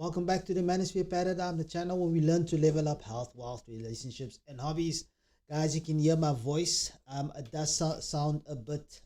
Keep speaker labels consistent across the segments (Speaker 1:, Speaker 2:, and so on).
Speaker 1: Welcome back to the Manosphere Paradigm, the channel where we learn to level up health, wealth, relationships, and hobbies. Guys, you can hear my voice. It does sound a bit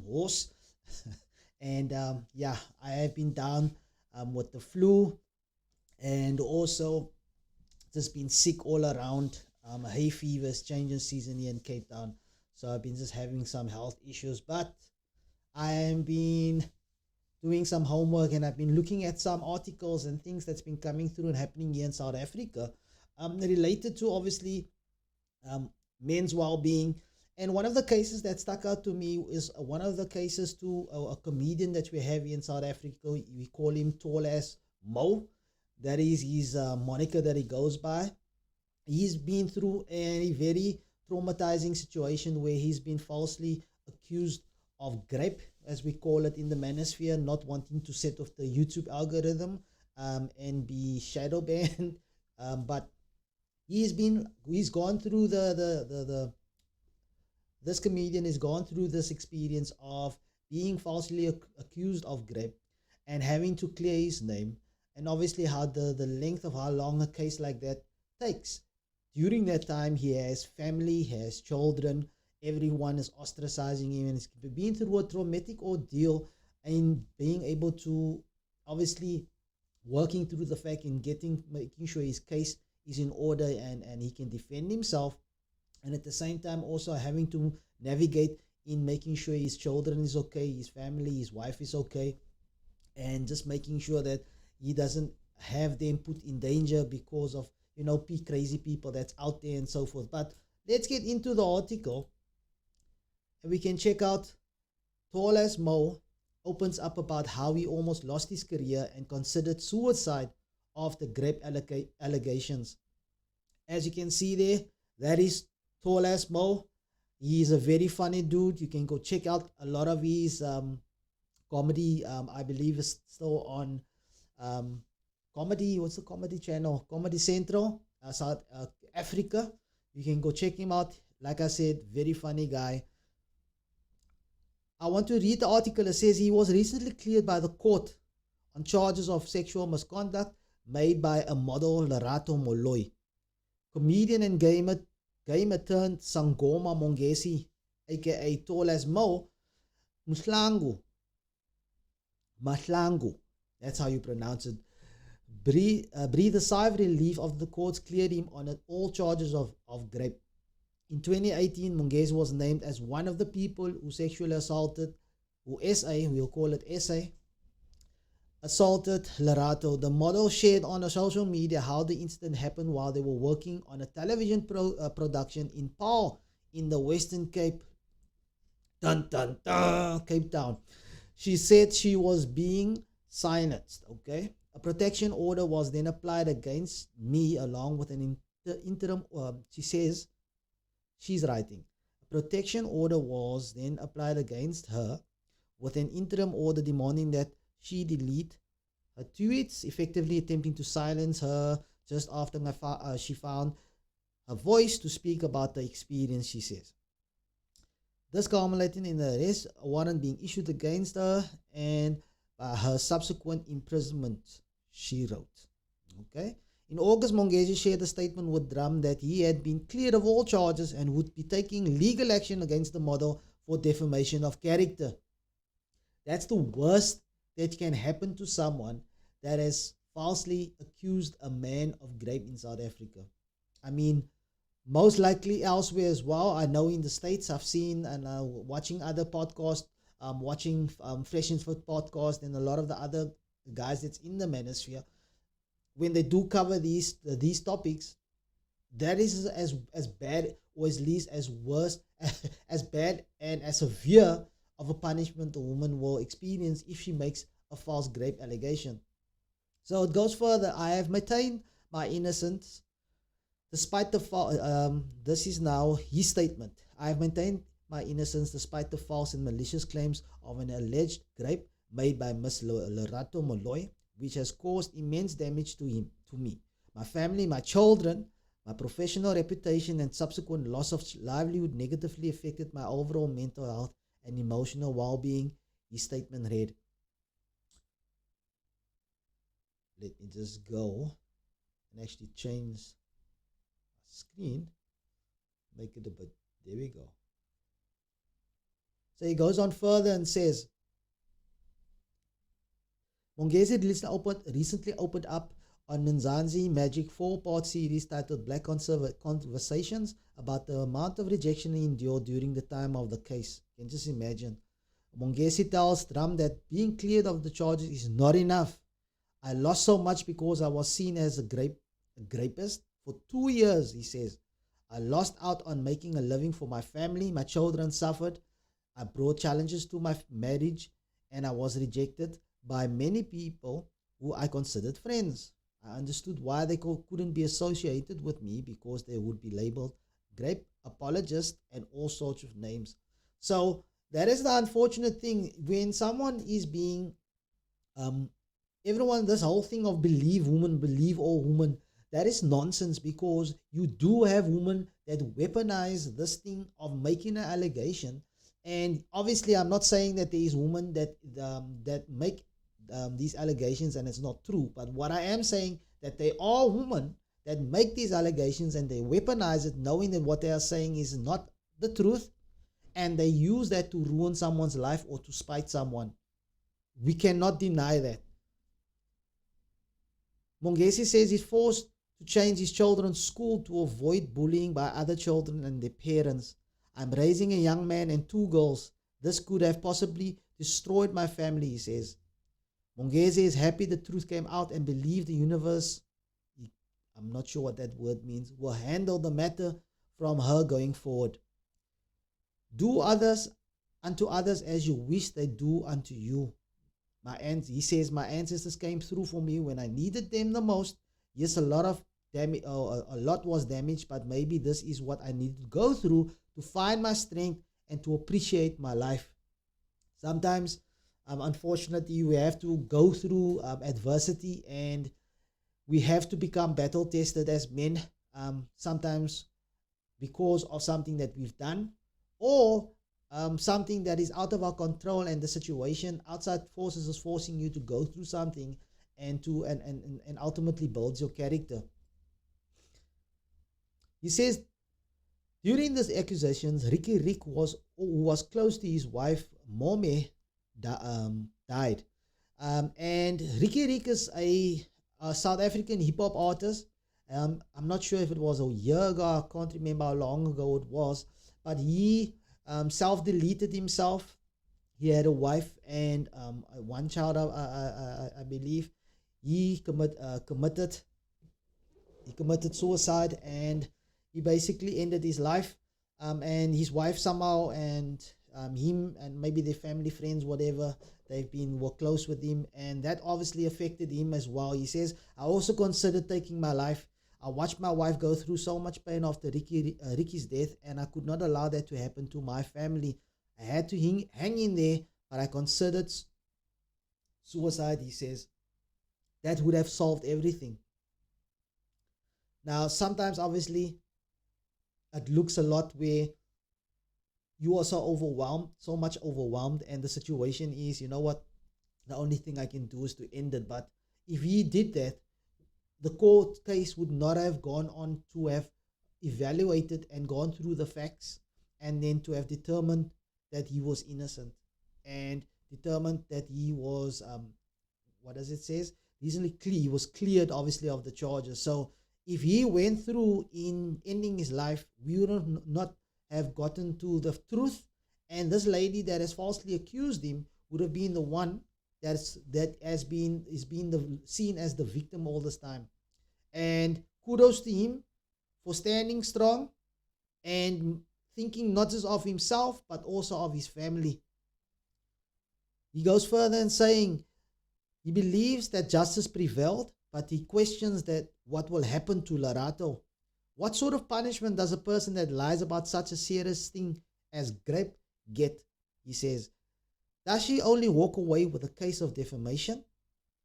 Speaker 1: hoarse. And yeah, I have been down with the flu and also just been sick all around. Hay fever is changing season here in Cape Town. So I've been just having some health issues. But I have been doing some homework and I've been looking at some articles and things that's been coming through and happening here in South Africa, related to obviously men's well-being. And one of the cases that stuck out to me is one of the cases to a comedian that we have here in South Africa. We call him Tall As Mo. That is his moniker that he goes by. He's been through a very traumatizing situation where he's been falsely accused of Grape, as we call it in the manosphere, not wanting to set off the YouTube algorithm and be shadow banned. But he's gone through this comedian has gone through this experience of being falsely accused of Grape and having to clear his name, and obviously how the length of how long a case like that takes. During that time, he has family, he has children, everyone is ostracizing him, and he's been through a traumatic ordeal, and being able to obviously working through the fact and making sure his case is in order and he can defend himself, and at the same time also having to navigate in making sure his children is okay, his family, his wife is okay, and just making sure that he doesn't have them put in danger because of crazy people that's out there and so forth. But let's get into the article, and we can check out Tall As Mo opens up about how he almost lost his career and considered suicide after Grape allegations. As you can see there, that is Tall As Mo. He's a very funny dude. You can go check out a lot of his comedy. I believe is still on comedy. What's the comedy channel? Comedy Central, South Africa. You can go check him out. Like I said, very funny guy. I want to read the article. It says he was recently cleared by the court on charges of sexual misconduct made by a model, Lerato Moloi. Comedian and gamer turned Sangoma Mongezi, aka Tall As Mo, Mahlangu, that's how you pronounce it, breathed a sigh of relief after the courts cleared him on all charges of Grape. In 2018, Mongezi was named as one of the people who sexually assaulted, we'll call it SA, assaulted Lerato. The model shared on social media how the incident happened while they were working on a television production in Paarl in the Western Cape, Cape Town. She said she was being silenced, okay? A protection order was then applied against me along with an interim, she says, she's writing. A protection order was then applied against her with an interim order demanding that she delete her tweets, effectively attempting to silence her just after she found her voice to speak about the experience, she says. This culminating in the arrest, a warrant being issued against her and her subsequent imprisonment, she wrote. Okay. In August, Mongezi shared a statement with Drum that he had been cleared of all charges and would be taking legal action against the model for defamation of character. That's the worst that can happen to someone that has falsely accused a man of Grape in South Africa. I mean, most likely elsewhere as well. I know in the States, I've seen and watching other podcasts, watching Fresh and Fit podcast and a lot of the other guys that's in the manosphere, when they do cover these topics, that is as bad, or at least as worse, as bad and as severe of a punishment a woman will experience if she makes a false Grape allegation. So it goes further. I have maintained my innocence despite the this is now his statement. I have maintained my innocence despite the false and malicious claims of an alleged Grape made by Miss Lerato Moloi, which has caused immense damage to me, my family, my children, my professional reputation, and subsequent loss of livelihood negatively affected my overall mental health and emotional well-being, his statement read. Let me just go and actually change screen, make it a bit, there we go. So he goes on further and says, Mongezi recently opened up on Mongezi Magic 4-part series titled Black Conversations about the amount of rejection he endured during the time of the case. You can just imagine. Mongezi tells Drum that being cleared of the charges is not enough. I lost so much because I was seen as a grapist for 2 years, he says. I lost out on making a living for my family. My children suffered. I brought challenges to my marriage, and I was rejected by many people who I considered friends. I understood why they couldn't be associated with me, because they would be labeled grape apologist and all sorts of names. So that is the unfortunate thing. When someone is being everyone, this whole thing of believe women, believe all women, that is nonsense, because you do have women that weaponize this thing of making an allegation. And obviously I'm not saying that there is women that make these allegations and it's not true, but what I am saying, that there are women that make these allegations and they weaponize it, knowing that what they are saying is not the truth, and they use that to ruin someone's life or to spite someone. We cannot deny that. Mongezi says he's forced to change his children's school to avoid bullying by other children and their parents. I'm raising a young man and 2 girls. This could have possibly destroyed my family, he says. Mongezi is happy the truth came out and believe the universe, I'm not sure what that word means, will handle the matter from her going forward. Do others unto others as you wish they do unto you. He says, my ancestors came through for me when I needed them the most. Yes, a lot of damage, a lot was damaged, but maybe this is what I need to go through to find my strength and to appreciate my life. Sometimes, unfortunately, we have to go through adversity, and we have to become battle tested as men, sometimes because of something that we've done, or something that is out of our control, and the situation, outside forces is forcing you to go through something and to and ultimately builds your character. He says, during these accusations, Ricky Rick who was close to his wife Mome, died. And Ricky Rick is a South African hip-hop artist. I'm not sure if it was a year ago, I can't remember how long ago it was, but he self-deleted himself. He had a wife and one child, I believe. He committed suicide, and he basically ended his life. And his wife somehow, and him and maybe their family, friends, whatever, were close with him, and that obviously affected him as well. He says, I also considered taking my life. I watched my wife go through so much pain after Ricky's death, and I could not allow that to happen to my family. I had to hang in there, but I considered suicide, he says. That would have solved everything. Now, sometimes, obviously, it looks a lot where you are so much overwhelmed, and the situation is, you know what, the only thing I can do is to end it. But if he did that, the court case would not have gone on to have evaluated and gone through the facts, and then to have determined that he was innocent, and determined that he was, what does it says? He was cleared, obviously, of the charges. So if he went through in ending his life, we would not have gotten to the truth, and this lady that has falsely accused him would have been the one is being seen as the victim all this time. And kudos to him for standing strong and thinking not just of himself but also of his family. He goes further and saying he believes that justice prevailed, but he questions that what will happen to Larato. What sort of punishment does a person that lies about such a serious thing as Grape get? He says, does she only walk away with a case of defamation?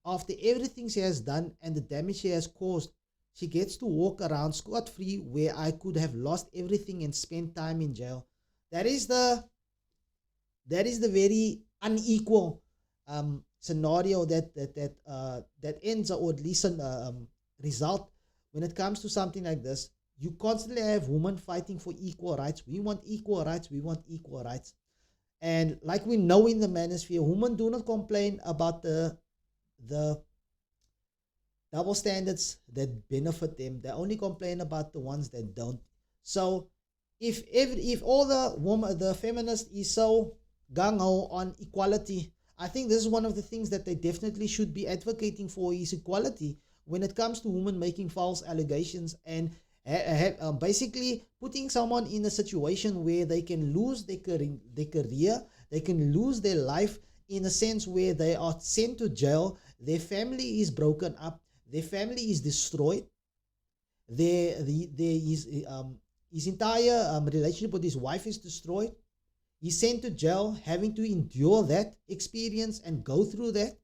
Speaker 1: After everything she has done and the damage she has caused, she gets to walk around scot-free, where I could have lost everything and spent time in jail. That is the very unequal scenario that ends, or at least an result when it comes to something like this. You constantly have women fighting for equal rights. We want equal rights. We want equal rights. And like we know in the manosphere, women do not complain about the double standards that benefit them. They only complain about the ones that don't. So if all the feminists is so gung ho on equality, I think this is one of the things that they definitely should be advocating for, is equality when it comes to women making false allegations and basically putting someone in a situation where they can lose their career, they can lose their life, in a sense where they are sent to jail, their family is broken up, their family is destroyed, his entire relationship with his wife is destroyed. He's sent to jail, having to endure that experience and go through that,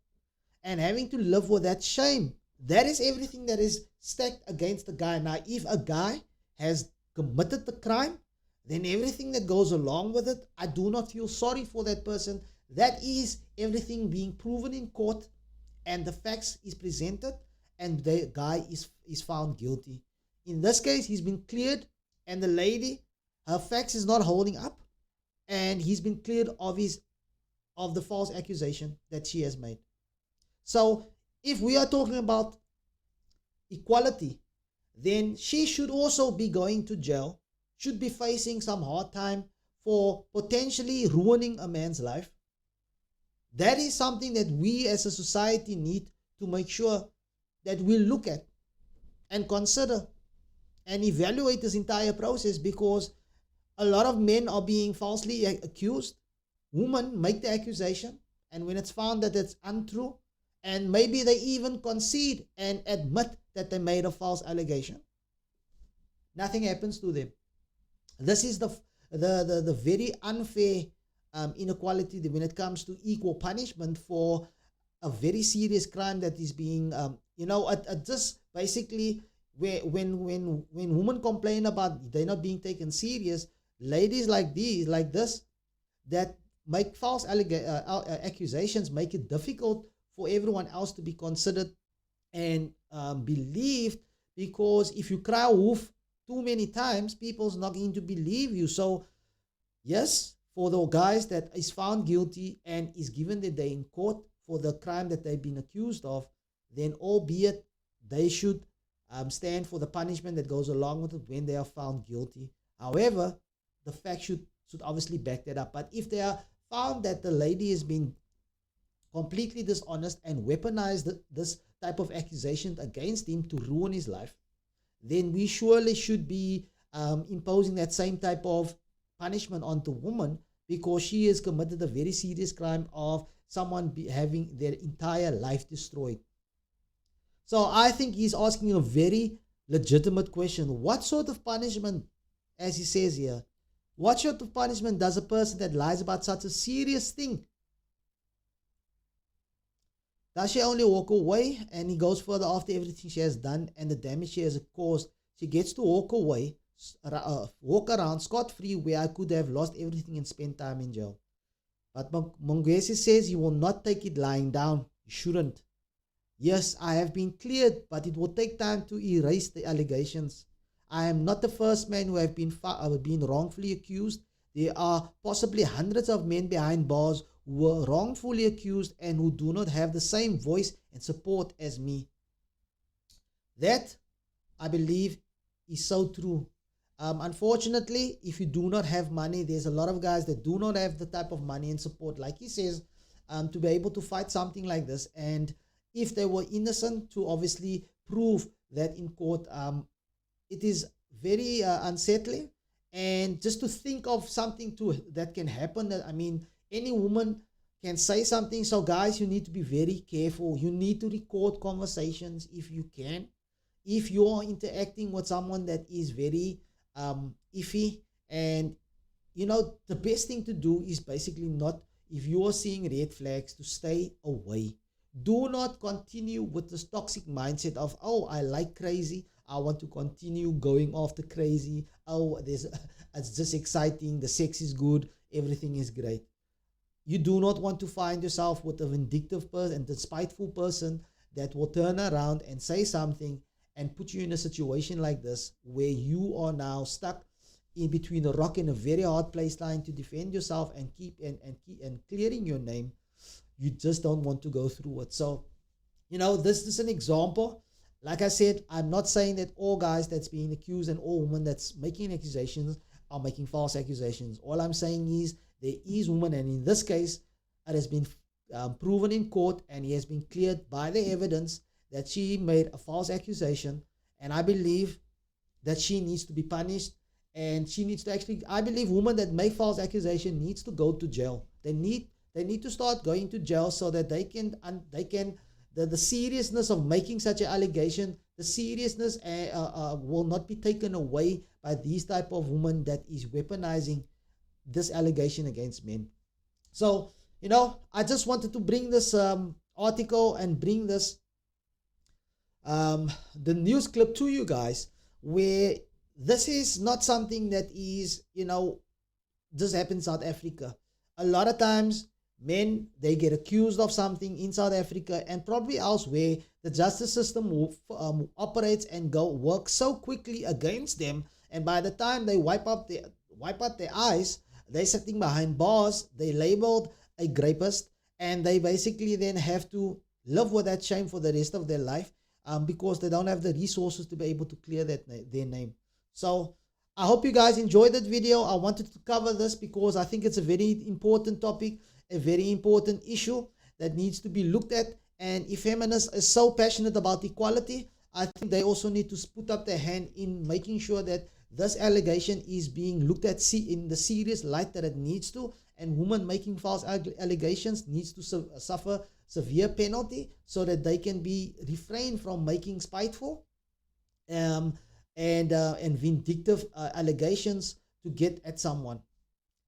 Speaker 1: and having to live with that shame. That is everything that is stacked against the guy. Now, if a guy has committed the crime, then everything that goes along with it, I do not feel sorry for that person. That is everything being proven in court, and the facts is presented, and the guy is found guilty. In this case, he's been cleared, and the lady, her facts is not holding up, and he's been cleared of the false accusation that she has made. So if we are talking about equality, then she should also be going to jail, should be facing some hard time for potentially ruining a man's life. That is something that we as a society need to make sure that we look at and consider and evaluate this entire process, because a lot of men are being falsely accused. Women make the accusation, and when it's found that it's untrue, and maybe they even concede and admit that they made a false allegation, nothing happens to them. This is the very unfair inequality when it comes to equal punishment for a very serious crime that is being, just basically when women complain about they're not being taken serious, ladies like this that make false accusations make it difficult for everyone else to be considered and believed, because if you cry wolf too many times, people's not going to believe you. So yes, for the guys that is found guilty and is given the day in court for the crime that they've been accused of, then albeit they should stand for the punishment that goes along with it when they are found guilty. However, the fact should obviously back that up. But if they are found that the lady has been completely dishonest and weaponized this type of accusation against him to ruin his life, then we surely should be imposing that same type of punishment on the woman, because she has committed a very serious crime of someone having their entire life destroyed. So I think he's asking a very legitimate question. What sort of punishment, as he says here, what sort of punishment does a person that lies about such a serious thing? Does she only walk away? And he goes further, after everything she has done and the damage she has caused, she gets to walk away, walk around scot-free, where I could have lost everything and spent time in jail. But Mongezi says he will not take it lying down. He shouldn't. Yes, I have been cleared, but it will take time to erase the allegations. I am not the first man who have been wrongfully accused. There are possibly hundreds of men behind bars who were wrongfully accused and who do not have the same voice and support as me. That, I believe, is so true. Unfortunately, if you do not have money, there's a lot of guys that do not have the type of money and support, like he says, to be able to fight something like this. And if they were innocent, to obviously prove that in court, it is very unsettling. And just to think of something that can happen, I mean, any woman can say something. So guys, you need to be very careful. You need to record conversations if you can. If you are interacting with someone that is very iffy, and the best thing to do is basically not, if you are seeing red flags, to stay away. Do not continue with this toxic mindset of, oh, I like crazy, I want to continue going after crazy, oh, it's just exciting, the sex is good, everything is great. you do not want to find yourself with a vindictive person and a spiteful person that will turn around and say something and put you in a situation like this where you are now stuck in between a rock and a very hard place trying to defend yourself and keep and clearing your name. You just don't want to go through it. So, this is an example. Like I said, I'm not saying that all guys that's being accused and all women that's making accusations are making false accusations. All I'm saying is there is women, and in this case, it has been proven in court, and he has been cleared by the evidence that she made a false accusation, and I believe that she needs to be punished, and she needs to actually, I believe women that make false accusation needs to go to jail. They need to start going to jail so that they can the seriousness of making such an allegation, the seriousness will not be taken away by these type of women that is weaponizing this allegation against men. So, I just wanted to bring this article and bring this the news clip to you guys, where this is not something that is, just happens in South Africa. A lot of times, men, they get accused of something in South Africa and probably elsewhere. The justice system operates and works so quickly against them, and by the time they wipe out their eyes, they're sitting behind bars. They labeled a rapist, and they basically then have to live with that shame for the rest of their life, because they don't have the resources to be able to clear their name. So I hope you guys enjoyed that video. I wanted to cover this because I think it's a very important topic, a very important issue that needs to be looked at. And if feminists are so passionate about equality, I think they also need to put up their hand in making sure that this allegation is being looked at in the serious light that it needs to, and women making false allegations needs to suffer severe penalty so that they can be refrained from making spiteful and vindictive allegations to get at someone.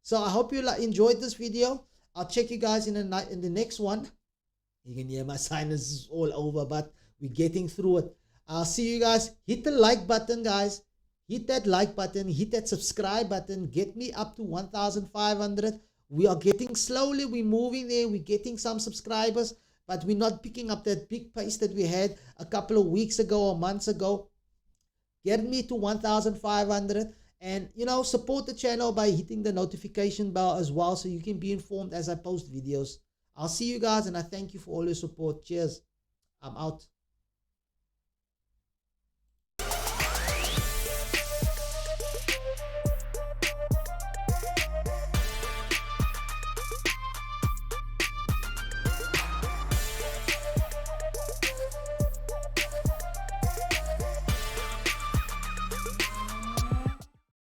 Speaker 1: So I hope you enjoyed this video. I'll check you guys in the next one. You can hear my sinus is all over, but we're getting through it. I'll see you guys. Hit the like button, guys. Hit that like button. Hit that subscribe button. Get me up to 1,500. We are getting slowly. We're moving there. We're getting some subscribers, but we're not picking up that big pace that we had a couple of weeks ago or months ago. Get me to 1,500. And, support the channel by hitting the notification bell as well so you can be informed as I post videos. I'll see you guys, and I thank you for all your support. Cheers. I'm out.